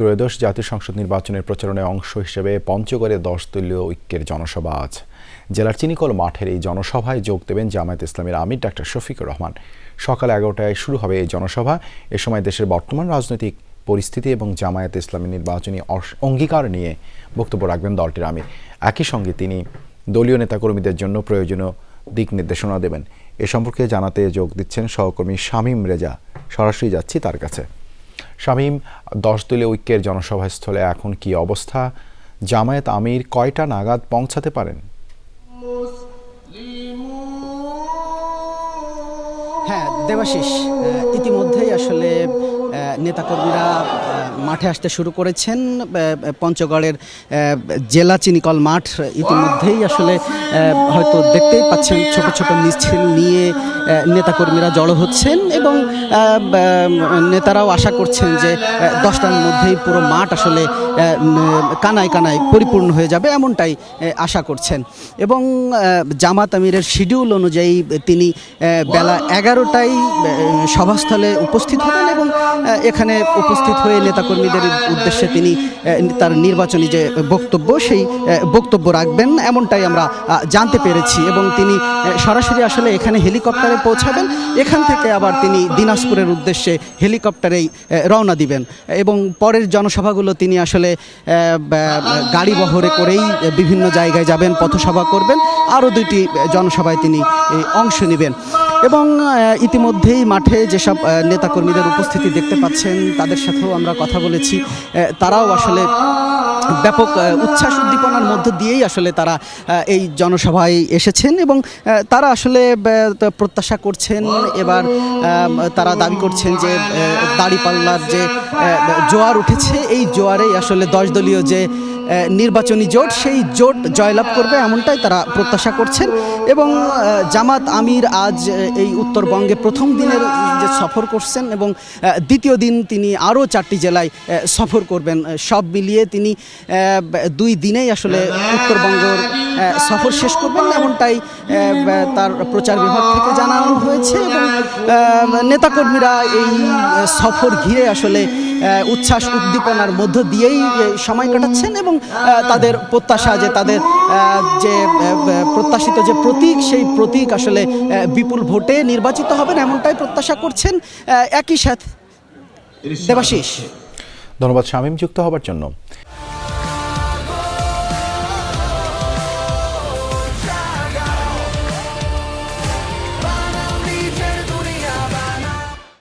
ত্রয়োদশ জাতীয় সংসদ নির্বাচনের প্রচারণায় অংশ হিসেবে পঞ্চগড়ে 10 দলীয় ঐক্যের জনসভা আজ। জেলার চিনিকল মাঠের এই জনসভায় যোগ দেবেন জামায়াতে ইসলামীর আমির ডাক্তার শফিকুর রহমান। সকাল 11টায় শুরু হবে এই জনসভা। এ সময় দেশের বর্তমান রাজনৈতিক পরিস্থিতি এবং জামায়াতে ইসলামীর নির্বাচনী অঙ্গীকার নিয়ে বক্তব্য রাখবেন দলটির আমির। একই সঙ্গে তিনি দলীয় নেতাকর্মীদের জন্য প্রয়োজনীয় দিক নির্দেশনা দেবেন। এ সম্পর্কে জানাতে যোগ দিচ্ছেন সহকর্মী শামীম রেজা। সরাসরি যাচ্ছি তার কাছে। শামীম, 10 দলীয় ঐক্যের জনসভাস্থলে এখন কি অবস্থা? জামায়াত আমির কয়টা নাগাদ পৌঁছাতে পারেন? হ্যাঁ দেবাশিস, ইতিমধ্যেই আসলে নেতাকর্মীরা মাঠে আসতে শুরু করেছেন। পঞ্চগড়ের জেলা চিনিকল মাঠ ইতিমধ্যেই আসলে হয়তো দেখতেই পাচ্ছেন ছোট ছোট মিছিল নিয়ে নেতাকর্মীরা জড়ো হচ্ছেন এবং নেতারাও আশা করছেন যে 10টার মধ্যেই পুরো মাঠ আসলে কানায় কানায় পরিপূর্ণ হয়ে যাবে, এমনটাই আশা করছেন। এবং জামাত আমিরের শিডিউল অনুযায়ী তিনি বেলা 11টায় সভাস্থলে উপস্থিত হবেন এবং এখানে উপস্থিত হয়ে নেতাকর্মীদের উদ্দেশ্যে তিনি তার নির্বাচনী যে বক্তব্য সেই বক্তব্য রাখবেন, এমনটাই আমরা জানতে পেরেছি। এবং তিনি সরাসরি আসলে এখানে হেলিকপ্টারে পৌঁছাবেন, এখান থেকে আবার তিনি দিনাজপুরের উদ্দেশ্যে হেলিকপ্টারেই রওনা দিবেন এবং পরের জনসভাগুলো তিনি আসলে গাড়ি বহরে করেই বিভিন্ন জায়গায় যাবেন, পথসভা করবেন, আরও 2টি জনসভায় তিনি অংশ নেবেন। এবং ইতিমধ্যেই মাঠে যেসব নেতাকর্মীদের উপস্থিতি দেখতে পাচ্ছেন তাদের সাথেও আমরা কথা বলেছি। তারাও আসলে ব্যাপক উচ্ছ্বাস উদ্দীপনার মধ্য দিয়েই আসলে তারা এই জনসভায় এসেছেন এবং তারা আসলে প্রত্যাশা করছেন, এবার তারা দাবি করছেন যে দাঁড়িপাল্লার যে জোয়ার উঠেছে এই জোয়ারেই আসলে 10 দলীয় যে নির্বাচনী জোট সেই জোট জয়লাভ করবে, এমনটাই তারা প্রত্যাশা করছেন। এবং জামাত আমির আজ এই উত্তরবঙ্গে প্রথম দিনের যে সফর করছেন এবং দ্বিতীয় দিন তিনি আরও 4টি জেলায় সফর করবেন। সব মিলিয়ে তিনি 2 দিনেই আসলে উত্তরবঙ্গের সফর শেষ করবেন, এমনটাই তার প্রচার বিভাগ থেকে জানানো হয়েছে। এবং নেতাকর্মীরা এই সফর ঘিরে আসলে উচ্ছ্বাস উদ্দীপনার মধ্য দিয়েই সময় কাটাচ্ছেন এবং তাদের প্রত্যাশা যে তাদের যে প্রত্যাশিত যে প্রতীক সেই প্রতীক আসলে বিপুল ভোটে নির্বাচিত হবেন, এমনটাই প্রত্যাশা করছেন। একই সাথে দেবাশিস, ধন্যবাদ শামীম যুক্ত হবার জন্য।